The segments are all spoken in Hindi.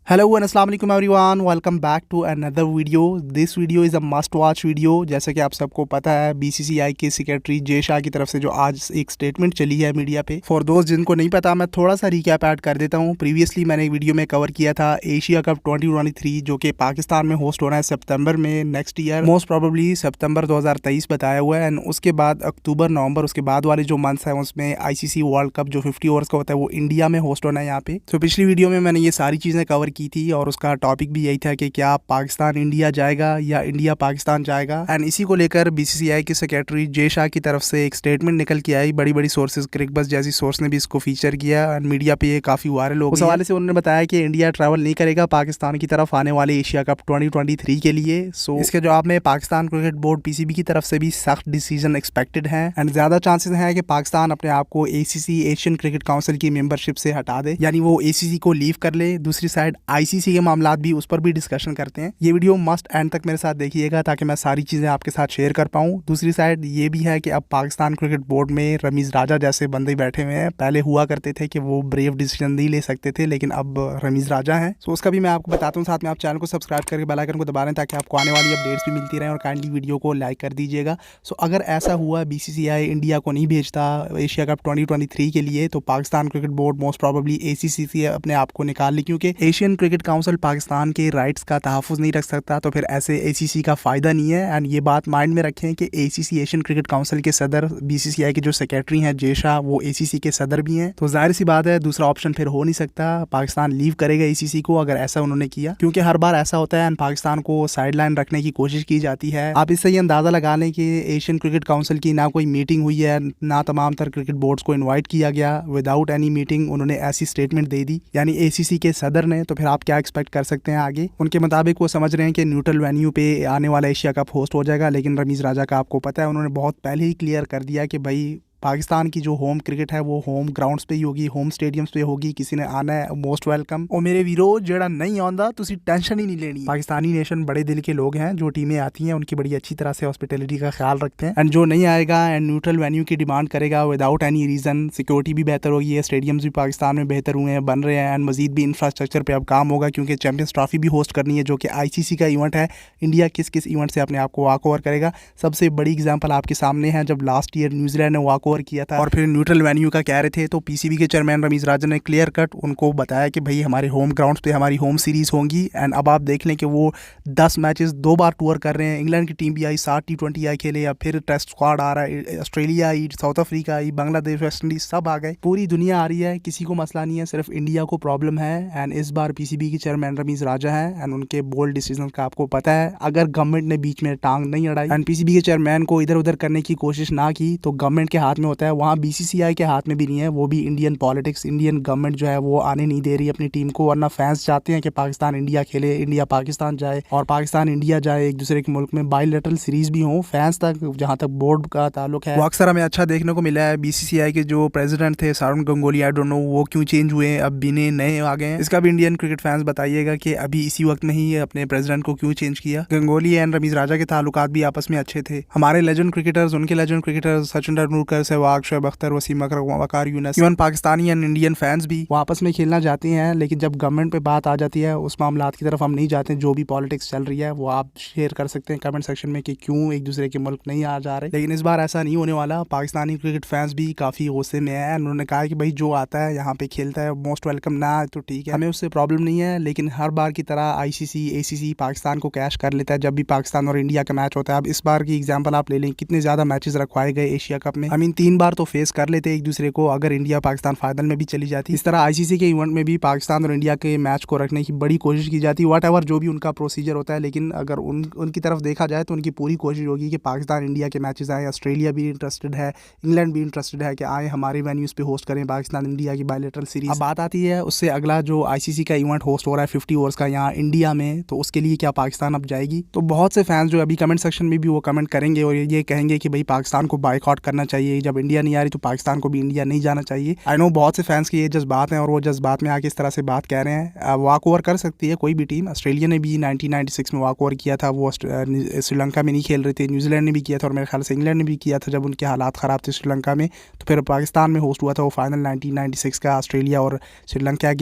हेलो एंड अस्सलाम वालेकुम everyone, welcome back to another video. This video is a must watch video. जैसे कि आप सबको पता है, बीसीसीआई के सेक्रेटरी जय शाह की तरफ से जो आज एक स्टेटमेंट चली है मीडिया पे। फॉर दोस्त जिनको नहीं पता, मैं थोड़ा सा रिकैप ऐड कर देता हूँ। प्रीवियसली मैंने एक वीडियो में कवर किया था एशिया कप 2023 जो कि पाकिस्तान में होस्ट होना है सितंबर में नेक्स्ट ईयर, मोस्ट प्रोबेबली सितंबर 2023 बताया हुआ है। एंड उसके बाद अक्टूबर नवंबर उसके बाद वाले जो मंथ्स है उसमें आईसीसी वर्ल्ड कप जो 50 ओवर्स का होता है वो इंडिया में होस्ट होना है यहाँ पे। तो पिछली वीडियो में मैंने ये सारी चीज़ें कवर की थी और उसका टॉपिक भी यही था कि क्या पाकिस्तान इंडिया जाएगा या इंडिया पाकिस्तान जाएगा। एंड इसी को लेकर बीसीसीआई के सेक्रेटरी जय शाह की तरफ से एक स्टेटमेंट निकल के आई। बड़ी बड़ी सोर्सेज, क्रिकबज़ जैसी सोर्स ने भी इसको फीचर किया एंड मीडिया पे ये काफ़ी वायरल हो गया। उस हवाले से उन्होंने बताया कि इंडिया ट्रैवल नहीं करेगा पाकिस्तान की तरफ आने वाले एशिया कप 2023 के लिए। सो इसके जवाब में पाकिस्तान क्रिकेट बोर्ड पीसीबी की तरफ से भी सख्त डिसीजन एक्सपेक्टेड है एंड ज़्यादा चांसेस हैं कि पाकिस्तान अपने आप को एसीसी एशियन क्रिकेट काउंसिल की मेंबरशिप से हटा दे, यानी वो एसीसी को लीव कर ले। दूसरी साइड आईसीसी के मामला भी, उस पर भी डिस्कशन करते हैं। ये वीडियो मस्ट एंड तक मेरे साथ देखिएगा ताकि मैं सारी चीज़ें आपके साथ शेयर कर पाऊँ। दूसरी साइड ये भी है कि अब पाकिस्तान क्रिकेट बोर्ड में रमीज़ राजा जैसे बंदे बैठे हुए हैं। पहले हुआ करते थे कि वो ब्रेव डिसीजन नहीं ले सकते थे, लेकिन अब रमीज़ राजा हैं। सो उसका भी मैं आपको बताता हूँ। साथ में आप चैनल को सब्सक्राइब करके बेल आइकन को दबा लें ताकि आपको आने वाली अपडेट्स भी मिलती रहें और काइंडली वीडियो को लाइक कर दीजिएगा। सो अगर ऐसा हुआ बीसीसीआई इंडिया को नहीं भेजता एशिया कप 2023 के लिए, तो Pakistan cricket board most probably ACC से अपने आप को निकाल ले, क्योंकि एशियन क्रिकेट काउंसिल पाकिस्तान के राइट्स का तहफ़्फ़ुज़ नहीं रख सकता। तो फिर ऐसे एसीसी का फ़ायदा नहीं है। एंड ये बात माइंड में रखें कि एसीसी एशियन क्रिकेट काउंसिल के सदर बीसीसीआई के जो सेक्रेटरी हैं जय शाह, वो एसीसी के सदर भी हैं। तो जाहिर सी बात है दूसरा ऑप्शन फिर हो नहीं सकता, पाकिस्तान लीव करेगा एसीसी को अगर ऐसा उन्होंने किया, क्योंकि हर बार ऐसा होता है एंड पाकिस्तान को साइड लाइन रखने की कोशिश की जाती है। आप इससे ये अंदाज़ा लगा लें कि एशियन क्रिकेट काउंसिल की ना कोई मीटिंग हुई है, ना तमाम तर क्रिकेट बोर्ड्स को इन्वाइट किया गया। विदाउट एनी मीटिंग उन्होंने ऐसी स्टेटमेंट दे दी, यानी एसीसी के सदर ने। तो फिर आप क्या एक्सपेक्ट कर सकते हैं आगे? उनके मुताबिक वो समझ रहे हैं कि न्यूट्रल वेन्यू पे आने वाला एशिया कप होस्ट हो जाएगा, लेकिन रमीज़ राजा का आपको पता है उन्होंने बहुत पहले ही क्लियर कर दिया कि भाई पाकिस्तान की जो होम क्रिकेट है वो होम ग्राउंड्स पे ही होगी, होम स्टेडियम्स पे होगी। किसी ने आना है मोस्ट वेलकम। और मेरे वीरो जेड़ा नहीं आंदा तुसी टेंशन ही नहीं लेनी। पाकिस्तानी नेशन बड़े दिल के लोग हैं। जो टीमें आती हैं उनकी बड़ी अच्छी तरह से हॉस्पिटैलिटी का ख्याल रखते हैं। एंड जो नहीं आएगा एंड न्यूट्रल वेन्यू की डिमांड करेगा विदाउट एनी रीज़न, सिक्योरिटी भी बेहतर होगी है, स्टेडियम्स भी पाकिस्तान में बेहतर हुए हैं, बन रहे हैं। एंड मजीद भी इंफ्रास्ट्रक्चर पर अब काम होगा, क्योंकि चैंपियंस ट्रॉफी भी होस्ट करनी है जो कि आईसीसी का इवेंट है। इंडिया किस किस इवेंट से अपने आप को वॉक ओवर करेगा, सबसे बड़ी एग्जाम्पल आपके सामने है जब लास्ट ईयर न्यूजीलैंड ने वॉक ओवर किया था और फिर न्यूट्रल वेन्यू का कह रहे थे। तो पीसीबी के चेयरमैन रमीज़ राजा ने क्लियर कट उनको बताया कि भाई हमारे होम ग्राउंड्स पे हमारी होम सीरीज़ होंगी। एंड अब आप देख लें कि वो 10 मैचेस 2 बार टूर कर रहे हैं। इंग्लैंड की टीम भी आई, 7 T20 आई खेले, या फिर टेस्ट स्क्वाड आ रहा है, Australia I, south Africa I, Bangladesh, West Indies सब आ गए। पूरी दुनिया आ रही है, किसी को मसला नहीं है, सिर्फ इंडिया को प्रॉब्लम है। एंड इस बार पीसीबी के चेयरमैन रमीज़ राजा हैं एंड उनके बोल्ड डिसीजन का आपको पता है। अगर गवर्नमेंट ने बीच में टांग नहीं अड़ाई एंड पीसीबी के चेयरमैन को इधर उधर करने की कोशिश ना की, तो गवर्नमेंट के हाथ में होता है, वहाँ बीसीसीआई के हाथ में भी नहीं है। वो भी इंडियन पॉलिटिक्स, इंडियन गवर्नमेंट जो है वो आने नहीं दे रही अपनी टीम को। वरना फैंस चाहते हैं कि पाकिस्तान इंडिया खेले, इंडिया पाकिस्तान जाए और पाकिस्तान इंडिया जाए, एक दूसरे के मुल्क में बायलैटरल सीरीज भी हो। फैंस तक जहां तक बोर्ड का ताल्लुक है वो अक्सर हमें अच्छा देखने को मिला है। बीसीसीआई के जो प्रेसिडेंट थे सारुण गंगोली, आई डोंट नो वो क्यों चेंज हुए, अब बिने नए आ गए हैं। इसका भी इंडियन क्रिकेट फैंस बताइएगा कि अभी इसी वक्त में ही अपने प्रेसिडेंट को क्यों चेंज किया। गंगोली एंड रमीज़ राजा के ताल्लुकात भी आपस में अच्छे थे। हमारे लेजेंड क्रिकेटर्स, उनके legend cricketers Sachin Tendulkar, Sehwag, Shoaib Akhtar, Wasim Akram, Waqar Younis, even Pakistani and Indian fans भी वो आपस में खेलना चाहते हैं। लेकिन जब गवर्नमेंट पे बात आ जाती है उस मामलात की तरफ हम नहीं जाते। जो भी पॉलिटिक्स चल रही है वो आप शेयर कर सकते हैं कमेंट सेक्शन में कि क्यों एक दूसरे के मुल्क नहीं आ जा रहे। लेकिन इस बार ऐसा नहीं होने वाला। पाकिस्तानी क्रिकेट फैंस भी काफ़ी गुस्से में है। उन्होंने कहा कि भाई जो आता है यहाँ पे खेलता है, मोस्ट वेलकम ना आए तो ठीक है, हमें उससे प्रॉब्लम नहीं है। लेकिन हर बार की तरह आईसीसी एसीसी पाकिस्तान को कैश कर लेता है जब भी पाकिस्तान और इंडिया का मैच होता है। अब इस बार की एग्जाम्पल आप ले लें, कितने ज़्यादा मैचेस रखवाए गए एशिया कप में। 3 बार तो फेस कर लेते एक दूसरे को अगर इंडिया पाकिस्तान फाइनल में भी चली जाती। इस तरह आईसीसी के इवेंट में भी पाकिस्तान और इंडिया के मैच को रखने की बड़ी कोशिश की जाती है, वट एवर जो भी उनका प्रोसीजर होता है। लेकिन अगर उनकी तरफ देखा जाए तो उनकी पूरी कोशिश होगी कि पाकिस्तान इंडिया के मैचेस आए। ऑस्ट्रेलिया भी इंटरेस्टेड है, इंग्लैंड भी इंटरेस्टेड है कि आए हमारे वेन्यूज़ पे होस्ट करें पाकिस्तान इंडिया की बायलैटरल सीरीज। अब बात आती है उससे अगला जो आईसीसी का इवेंट होस्ट हो रहा है 50 ओवर्स का यहाँ इंडिया में, तो उसके लिए क्या पाकिस्तान अब जाएगी? तो बहुत से फैंस जो अभी कमेंट सेक्शन में भी वो कमेंट करेंगे और ये कहेंगे कि भाई पाकिस्तान को बायकॉट करना चाहिए जब इंडिया नहीं आ रही तो पाकिस्तान को भी इंडिया नहीं जाना चाहिए। आई नो बहुत से फैंस के ये जज्बात हैं और वो जज्बात में आके इस तरह से बात कह रहे हैं। वॉक ओवर कर सकती है कोई भी टीम। ऑस्ट्रेलिया ने भी 1996 में वॉक ओवर किया था, वो श्रीलंका में नहीं खेल रहे थे। न्यूजीलैंड ने भी किया था और मेरे ख्याल से इंग्लैंड ने भी किया था जब उनके हालात ख़राब थे श्रीलंका में। तो फिर पाकिस्तान में होस्ट हुआ था वो फाइनल 1996 का, ऑस्ट्रेलिया और श्रीलंका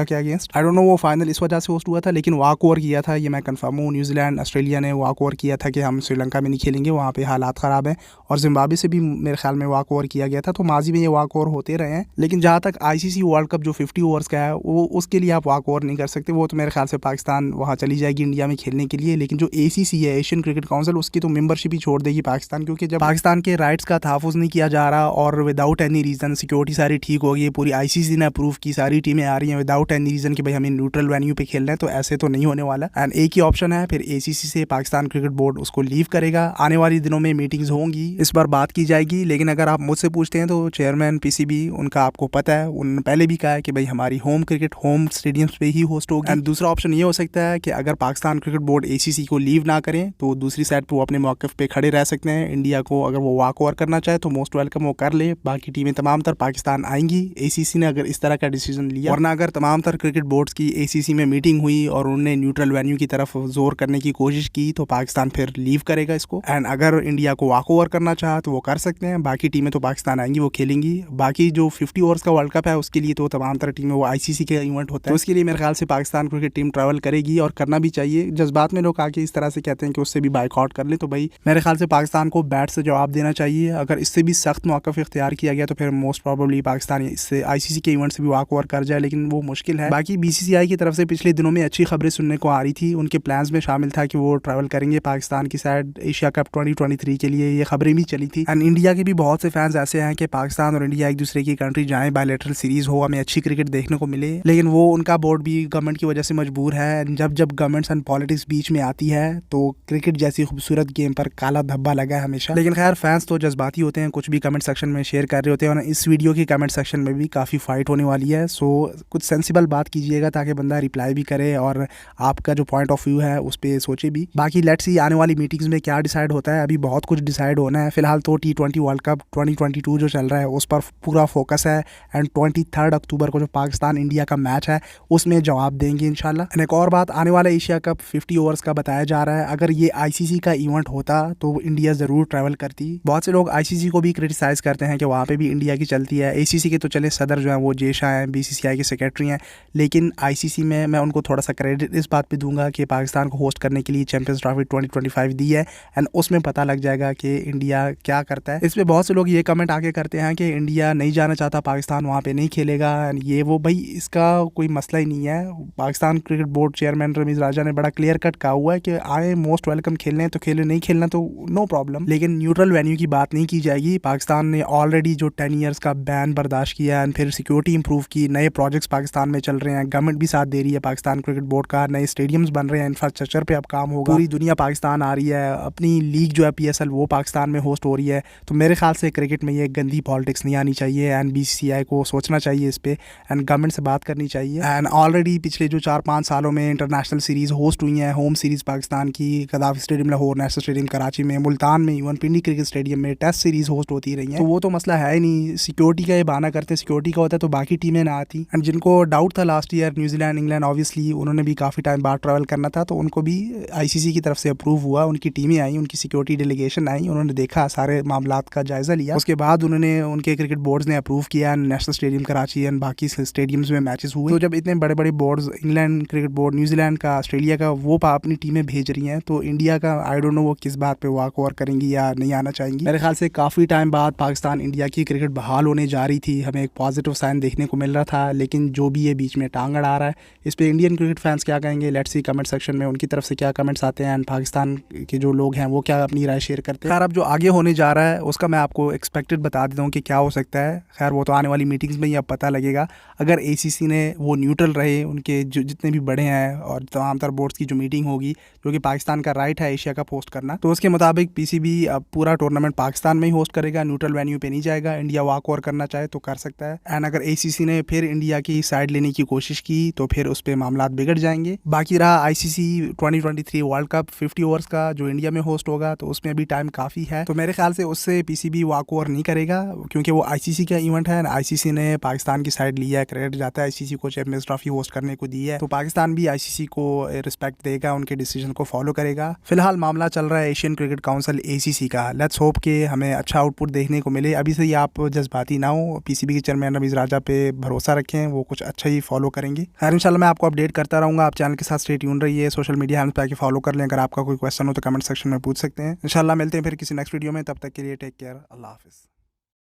के अगेंस्ट। आई डोंट नो वो फाइनल इस वजह से होस्ट हुआ था, लेकिन वॉक ओवर किया था ये मैं कंफर्म हूँ। न्यूजीलैंड ऑस्ट्रेलिया ने वॉक ओवर किया था कि हम श्रीलंका में नहीं खेलेंगे, वहाँ पे हालात ख़राब हैं। और जिम्बाब्वे से भी मेरे ख्याल में वॉक ओवर किया गया था। तो माजी में ये वॉक ओवर होते रहे हैं। लेकिन जहाँ तक ICC वर्ल्ड कप जो 50 ओवर्स का है वो उसके लिए आप वॉक ओवर नहीं कर सकते। वो तो मेरे ख्याल से पाकिस्तान वहाँ चली जाएगी इंडिया में खेलने के लिए। लेकिन जो ACC है, एशियन क्रिकेट काउंसिल, उसकी तो मेंबरशिप ही छोड़ देगी पाकिस्तान, क्योंकि जब पाकिस्तान के राइट्स का तहफ़्फ़ुज़ नहीं किया जा रहा और विदाउट एनी रीज़न सिक्योरिटी सारी ठीक हो गई, पूरी ICC ने अप्रूव की, सारी टीमें आ रही हैं विदाउट एनी रीज़न कि भाई हमें न्यूट्रल वेन्यू पे खेलना है, तो ऐसे तो नहीं होने वाला। एंड एक ही ऑप्शन है, फिर ACC से पाकिस्तान क्रिकेट बोर्ड उसको लीव करेगा। आने वाले दिनों में मीटिंग्स होंगी, इस बार बात की जाएगी। लेकिन अगर आप मुझसे पूछते हैं तो चेयरमैन PCB उनका आपको पता है, उन्होंने पहले भी कहा है कि भाई हमारी होम क्रिकेट होम स्टेडियम्स पे ही होस्ट होगी। एंड दूसरा ऑप्शन ये हो सकता है कि अगर पाकिस्तान क्रिकेट बोर्ड ACC को लीव ना करें तो दूसरी साइड पर वो अपने मौक़िफ़ पे खड़े रह सकते हैं। इंडिया को अगर वो वॉक ओवर करना चाहे तो मोस्ट वेलकम वो कर ले, बाकी टीमें तमाम तर पाकिस्तान आएंगी ACC ने अगर इस तरह का डिसीजन लिया। वरना अगर तमाम तर क्रिकेट बोर्ड्स की ACC में मीटिंग हुई और उन्होंने न्यूट्रल वेन्यू की तरफ जोर करने की कोशिश की तो पाकिस्तान फिर लीव करेगा इसको। एंड अगर इंडिया को वॉक ओवर करना चाहा तो वो कर सकते हैं, बाकी टीमें तो पाकिस्तान आएंगी, वो खेलेंगी। बाकी जो 50 ओवर्स का वर्ल्ड कप है उसके लिए तो तमाम तरह टीमें, वो ICC के इवेंट होता है, तो उसके लिए मेरे ख्याल से पाकिस्तान क्रिकेट टीम ट्रैवल करेगी और करना भी चाहिए। जज्बात में लोग आके इस तरह से कहते हैं कि उससे भी बाइकआउट कर ले, तो भाई मेरे ख्याल से पाकिस्तान को बैट से जवाब देना चाहिए। अगर इससे भी सख्त मौक़िफ़ इख्तियार किया गया तो फिर मोस्ट प्रॉबेबली पाकिस्तान इससे ICC के इवेंट से भी वॉक ओवर कर जाए, लेकिन वो मुश्किल है। बाकी BCCI की तरफ से पिछले दिनों में अच्छी खबरें सुनने को आ रही थी। उनके प्लान्स में शामिल था कि वो ट्रैवल करेंगे पाकिस्तान की साइड एशिया कप 2023 के लिए, ये खबरें भी चली थी। एंड इंडिया के भी बहुत से फैंस ऐसे हैं कि पाकिस्तान और इंडिया एक दूसरे की कंट्री जाएं, बायलैटरल सीरीज हो, हमें अच्छी क्रिकेट देखने को मिले। लेकिन वो उनका बोर्ड भी गवर्नमेंट की वजह से मजबूर है। जब गवर्नमेंट्स एंड पॉलिटिक्स बीच में आती है तो क्रिकेट जैसी खूबसूरत गेम पर काला धब्बा लगा है हमेशा। लेकिन खैर फैंस तो जज्बाती होते हैं, कुछ भी कमेंट सेक्शन में शेयर कर रहे होते हैं और इस वीडियो की कमेंट सेक्शन में भी काफ़ी फाइट होने वाली है। सो कुछ सेंसिबल बात कीजिएगा ताकि बंदा रिप्लाई भी करे और आपका जो पॉइंट ऑफ व्यू है उस पर सोचे भी। बाकी लेट्स सी आने वाली मीटिंग्स में क्या डिसाइड होता है। अभी बहुत कुछ डिसाइड होना है। फिलहाल तो T20 वर्ल्ड कप 2022 जो चल रहा है उस पर पूरा फोकस है। एंड 23 अक्टूबर को जो पाकिस्तान इंडिया का मैच है उसमें जवाब देंगे इंशाल्लाह। एक और बात, आने वाला एशिया कप 50 ओवर्स का बताया जा रहा है। अगर ये ICC का इवेंट होता तो इंडिया ज़रूर ट्रैवल करती। बहुत से लोग ICC को भी क्रिटिसाइज़ करते हैं कि वहाँ पे भी इंडिया की चलती है। ACC के तो चले सदर जो हैं वो जय शाह हैं, BCCI के सेक्रेटरी हैं, लेकिन ICC में मैं उनको थोड़ा सा क्रेडिट इस बात पे दूंगा कि पाकिस्तान को होस्ट करने के लिए चैंपियंस ट्रॉफी 2025 दी है। एंड उसमें पता लग जाएगा कि इंडिया क्या करता है। इस पर बहुत से लोग ये कमेंट आके करते हैं कि इंडिया नहीं जाना चाहता, पाकिस्तान वहाँ पे नहीं खेलेगा, ये वो। भाई इसका कोई मसला ही नहीं है। Pakistan cricket board chairman Rameez Raja ने बड़ा क्लियर कट कहा हुआ है कि आए, मोस्ट वेलकम, खेलने तो खेले, नहीं खेलना तो नो प्रॉब्लम, लेकिन न्यूट्रल वेन्यू की बात नहीं की जाएगी। पाकिस्तान ने ऑलरेडी जो 10 ईयर्स का बैन बर्दाश्त किया एंड फिर सिक्योरिटी इंप्रूव की, नए प्रोजेक्ट्स पाकिस्तान में चल रहे हैं, गवर्नमेंट भी साथ दे रही है पाकिस्तान क्रिकेट बोर्ड का, नए स्टेडियम्स बन रहे हैं, इंफ्रास्ट्रक्चर पे अब काम होगा, पूरी दुनिया पाकिस्तान आ रही है, अपनी लीग जो है PSL वो पाकिस्तान में होस्ट हो रही है। तो मेरे ख्याल से क्रिकेट में ये गंदी पॉलिटिक्स नहीं आनी चाहिए एंड BCCI को सोचना चाहिए इस पर एंड गवर्नमेंट से बात करनी चाहिए। एंड ऑलरेडी पिछले जो 4-5 सालों में इंटरनेशनल सीरीज़ होस्ट हुई हैं, होम सीरीज़ पाकिस्तान की Gaddafi stadium Lahore, national stadium Karachi में, मुल्तान में, इवन पिंडी क्रिकेट स्टेडियम में टेस्ट सीरीज़ होस्ट होती रही हैं। तो वो तो मसला है ही नहीं। सिक्योरिटी का ये बहाना करते, सिक्योरिटी का होता है तो बाकी टीमें ना आती। एंड जिनको डाउट था last year, New Zealand, England, obviously उन्होंने भी काफ़ी टाइम बाद ट्रैवल करना था तो उनको भी ICC की तरफ से अप्रूव हुआ, उनकी टीमें आई, उनकी सिक्योरिटी डेलीगेशन आई, उन्होंने देखा, सारे मामलात का जायज़ा लिया, उसके बाद उन्होंने उनके क्रिकेट बोर्ड्स ने अप्रूव किया। नेशनल स्टेडियम कराची एंड बाकी स्टेडियम्स में मैचेस हुए। तो जब इतने बड़े बड़े boards, England cricket board, New Zealand का, ऑस्ट्रेलिया का, वो अपनी टीमें भेज रही हैं, तो इंडिया का आई डोंट नो वो किस बात पे वॉक ओवर करेंगी या नहीं आना चाहेंगी। मेरे ख्याल से काफ़ी टाइम बाद पाकिस्तान इंडिया की क्रिकेट बहाल होने जा रही थी, हमें एक पॉजिटिव साइन देखने को मिल रहा था, लेकिन जो भी ये बीच में टांग अड़ा रहा है, इस पर इंडियन क्रिकेट फैंस क्या कहेंगे, लेट्स सी कमेंट सेक्शन में उनकी तरफ से क्या कमेंट्स आते हैं एंड पाकिस्तान के जो लोग हैं वो क्या अपनी राय शेयर करते हैं। खैर अब जो आगे होने जा रहा है उसका मैं आपको एक्सपेक्टेड बता देता हूँ कि क्या हो सकता है। खैर वो तो आने वाली मीटिंग्स में ही अब पता लगेगा। अगर ACC ने वो न्यूट्रल रहे, उनके जो जितने भी बड़े हैं और तमाम तर बोर्ड्स की जो मीटिंग होगी, जो कि पाकिस्तान का राइट है एशिया कप होस्ट करना, तो उसके मुताबिक PCB अब पूरा टूर्नामेंट पाकिस्तान में ही होस्ट करेगा, न्यूट्रल वेन्यू पे नहीं जाएगा। इंडिया वॉक ओवर करना चाहे तो कर सकता है। एंड अगर ACC ने फिर इंडिया की साइड लेने की कोशिश की तो फिर उस पर मामला बिगड़ जाएंगे। बाकी रहा ICC 2023 वर्ल्ड कप 50 ओवर्स का जो इंडिया में होस्ट होगा, तो उसमें भी टाइम काफ़ी है। तो मेरे ख्याल से उससे PCB पीसीबी वाक ओवर नहीं करेगा, क्योंकि वो आईसीसी का इवेंट है। आईसीसी ने पाकिस्तान की साइड लिया है, क्रेडिट जाता है आईसीसी को, चैंपियंस ट्रॉफी होस्ट करने को दी है, तो पाकिस्तान भी आईसीसी को रिस्पेक्ट देगा, उनके डिसीजन को फॉलो करेगा। फिलहाल मामला चल रहा है एशियन क्रिकेट काउंसिल ACC का। लेट्स होप कि हमें अच्छा आउटपुट देखने को मिले। अभी से ही आप जज्बाती ना हो, पीसीबी के चेयरमैन रमीज़ राजा पे भरोसा रखें, वो कुछ अच्छा ही फॉलो करेंगे। खैर इंशाल्लाह मैं आपको अपडेट करता रहूँगा। आप चैनल के साथ स्टे ट्यून रहिए, सोशल मीडिया हैंड्स पे आके फॉलो कर लें। अगर आपका कोई क्वेश्चन हो तो कमेंट सेक्शन में पूछ सकते हैं। इंशाल्लाह मिलते हैं फिर किसी नेक्स्ट वीडियो में, तब तक के लिए टेक केयर, अल्लाह हाफिज़।